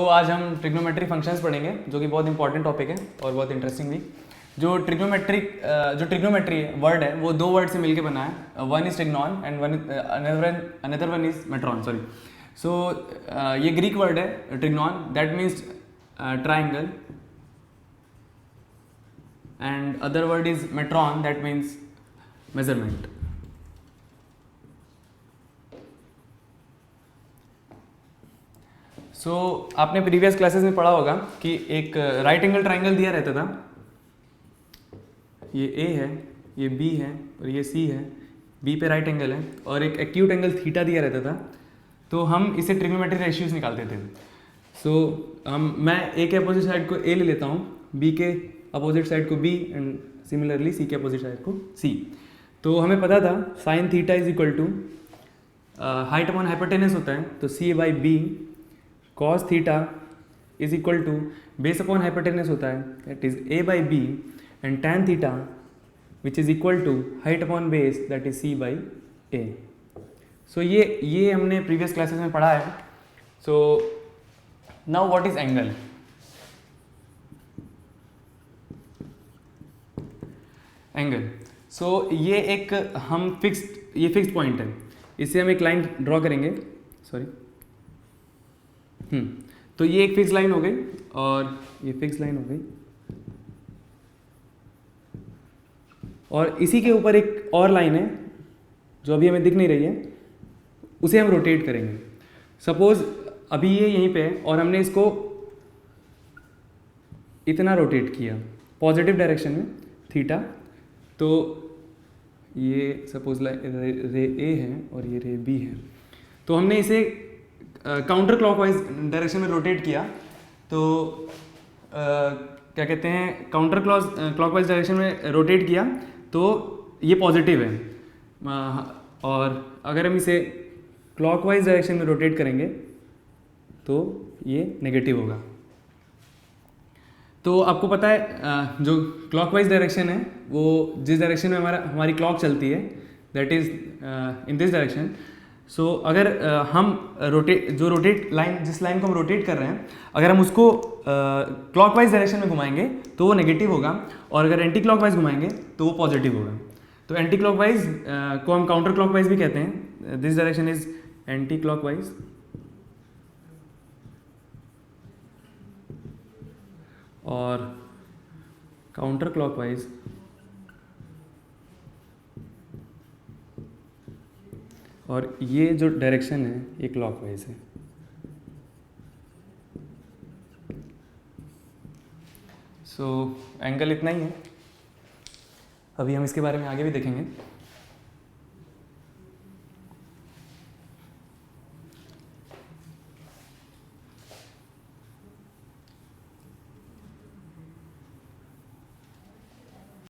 आज हम trigonometry functions पढ़ेंगे जो कि बहुत इंपॉर्टेंट टॉपिक है और बहुत इंटरेस्टिंग भी। जो ट्रिग्नोमेट्री वर्ड है वो दो वर्ड से मिलके बना है। One is trigonon and another one is metron, sorry. So ये ग्रीक वर्ड है trigonon, that means triangle, and other word is metron, that means measurement. आपने प्रीवियस क्लासेस में पढ़ा होगा कि एक राइट एंगल ट्राइंगल दिया रहता था। ये ए है, ये बी है और ये सी है। बी पे राइट एंगल है और एक एक्यूट एंगल थीटा दिया रहता था। तो हम इसे ट्रिग्नोमेट्री रेशियोज निकालते थे। मैं ए के अपोजिट साइड को ए ले लेता हूँ, बी के अपोजिट साइड को बी, एंड सिमिलरली सी के अपोजिट साइड को सी। तो हमें पता था sine theta is equal to height upon hypotenuse होता है, तो C by B. Cos theta is equal to base upon hypotenuse होता है, that is A by B, and tan theta which is equal to height upon base, that is C by A. So ये हमने previous classes में पढ़ा है। So now what is angle? Angle ये एक fixed point है। इससे हम एक लाइन ड्रॉ करेंगे, सॉरी। तो ये एक फिक्स लाइन हो गई और ये फिक्स लाइन हो गई, और इसी के ऊपर एक और लाइन है जो अभी हमें दिख नहीं रही है, उसे हम रोटेट करेंगे। सपोज अभी ये यहीं पे है और हमने इसको इतना रोटेट किया पॉजिटिव डायरेक्शन में थीटा, तो ये सपोज रे ए है और ये रे बी है। तो हमने इसे काउंटर क्लॉकवाइज डायरेक्शन में रोटेट किया, तो क्या कहते हैं, काउंटर क्लॉकवाइज डायरेक्शन में रोटेट किया तो ये पॉजिटिव है, और अगर हम इसे क्लॉकवाइज डायरेक्शन में रोटेट करेंगे तो ये नेगेटिव होगा। तो आपको पता है जो क्लॉकवाइज डायरेक्शन है वो जिस डायरेक्शन में हमारी क्लॉक चलती है, that is in this direction. So अगर हम जिस लाइन को हम रोटेट कर रहे हैं, अगर हम उसको क्लॉकवाइज डायरेक्शन में घुमाएंगे तो वो नेगेटिव होगा, और अगर एंटी क्लॉकवाइज घुमाएंगे तो वो पॉजिटिव होगा। तो एंटी क्लॉकवाइज को हम काउंटर क्लॉकवाइज भी कहते हैं। This direction is anti clockwise, और काउंटर क्लॉकवाइज और ये जो डायरेक्शन है ये क्लॉकवाइज है। एंगल इतना ही है। अभी हम इसके बारे में आगे भी देखेंगे।